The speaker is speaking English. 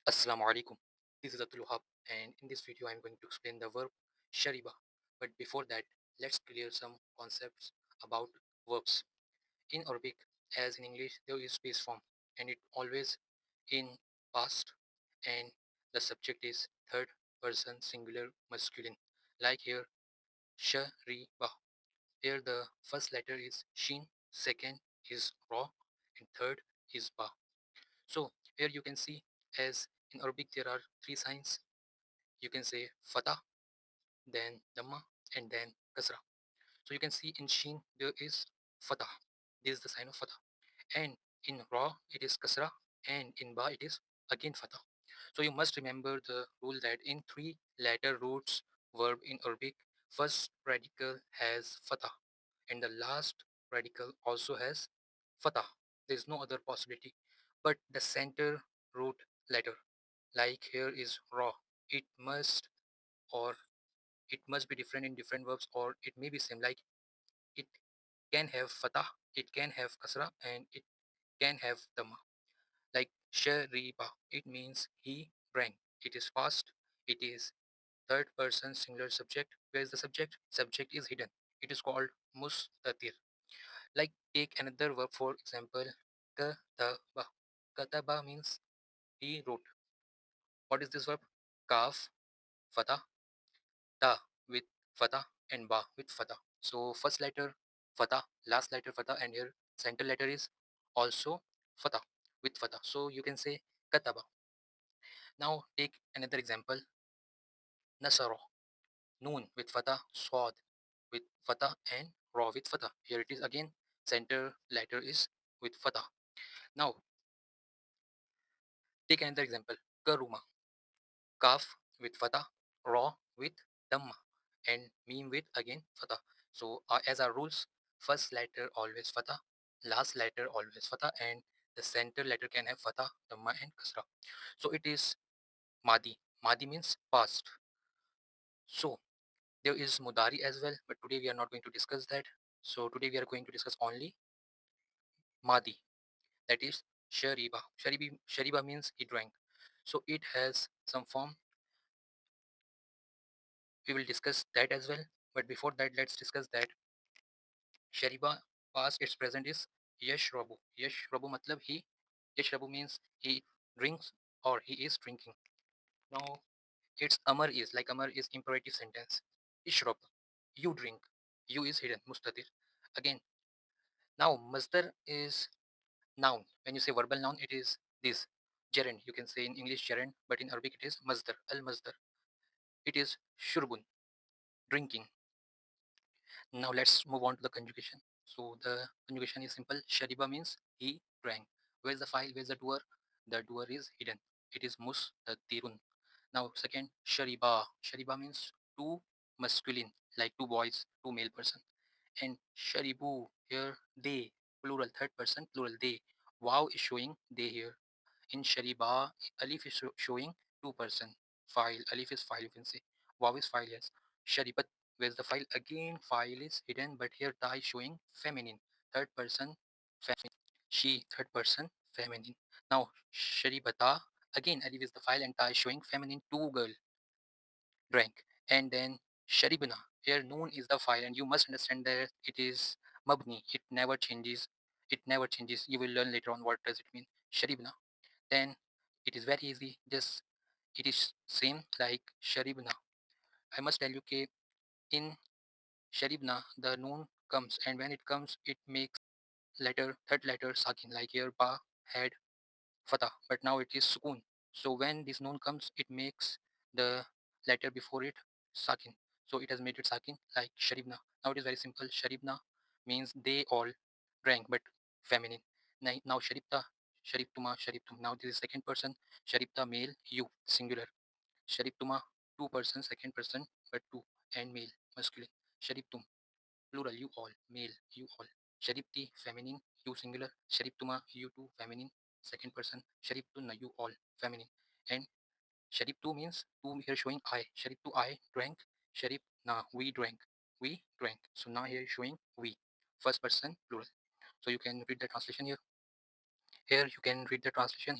Assalamu alaikum. This is Atul Wahab, and in this video I'm going to explain the verb Shariba. But before that, let's clear some concepts about verbs. In Arabic, as in English, there is base form and it always in past, and the subject is third person singular masculine. Like here, Shariba. Here the first letter is Shin, second is Ra, and third is Ba. So here you can see, as in Arabic there are three signs. You can say Fatah, then Dhamma, and then Kasra. So you can see in Sheen there is Fatah. This is the sign of Fatah. And in Ra it is Kasra, and in Ba it is again Fatah. So you must remember the rule that in three letter roots verb in Arabic, first radical has Fatah, and the last radical also has Fatah. There is no other possibility. But the center root letter, like here is Ra, it must or it must be different in different verbs, or it may be same, like it can have fatah, it can have kasra, and it can have dhamma. Like shariba, it means he drank, it is past, it is third person singular subject. Where is the subject? Subject is hidden, it is called mustatir. Like take another verb, for example, kataba. Kataba means he wrote. What is this verb? Kaf, fatah, ta with fatah, and ba with fatah. So first letter fatah, last letter fatah, and here center letter is also fatah with fatah. So you can say kataba. Now take another example. Nasara. Noon with fatah, swad with fatah, and ra with fatah. Here it is again. Center letter is with fatah. Now take another example. Karuma. Kaf with fatah, ra with dhamma, and meme with again fatah. So as our rules, first letter always fatah, last letter always fatah, and the center letter can have fatah, dhamma, and kasra. So it is madi. Madi means past. So there is mudari as well, but today we are not going to discuss that. So today we are going to discuss only madi. That is shariba. Shariba means he drank. So it has some form. We will discuss that as well. But before that, let's discuss that Shariba past its present is Yashrabu. Yashrabu matlab he. Yashrabu means he drinks or he is drinking. Now its Amr is, like Amr is imperative sentence. Ishrab. You drink. You is hidden. Mustatir. Again. Now Masdar is noun. When you say verbal noun, it is this. Gerund. You can say in English gerund, but in Arabic it is Masdar. Al Masdar. It is shurbun. Drinking. Now let's move on to the conjugation. So the conjugation is simple. Shariba means he drank. Where's the file? Where's the doer? The doer is hidden. It is mustatirun. Now second, shariba. Shariba means two masculine, like two boys, two male person. And sharibu, here they, plural, third person, plural, they. Wow is showing they here. In shariba, alif is showing two-person. File, alif is file, you can say. Waw is file, yes. Sharibat, where's the file? Again, file is hidden, but here ta is showing feminine. Third person, feminine. She, third person, feminine. Now, sharibata, again, alif is the file and ta is showing feminine, two girl drank. And then sharibna, here noon is the file, and you must understand that it is mabni. It never changes. It never changes. You will learn later on what does it mean. Sharibna. Then it is very easy. Just it is same like Sharibna. I must tell you that in Sharibna the noon comes, and when it comes it makes letter third letter sakin, like here ba had fatah, but now it is sukun. So when this noon comes it makes the letter before it sakin. So it has made it sakin like Sharibna. Now it is very simple. Sharibna means they all drank, but feminine. Now Sharibta, Sharibtuma, Sharibtum. Now this is second person. Sharibta male, you singular. Sharibtuma two person, second person, but two, and male masculine. Sharibtum plural, you all, male, you all. Sharibti feminine, you singular. Sharibtuma you two feminine, second person. Sharibtunna you all feminine. And Sharibtu means two here showing I. Sharibtu I drank. Sharibna we drank. We drank. So now here showing we. First person plural. So you can read the translation here. Here you can read the translation.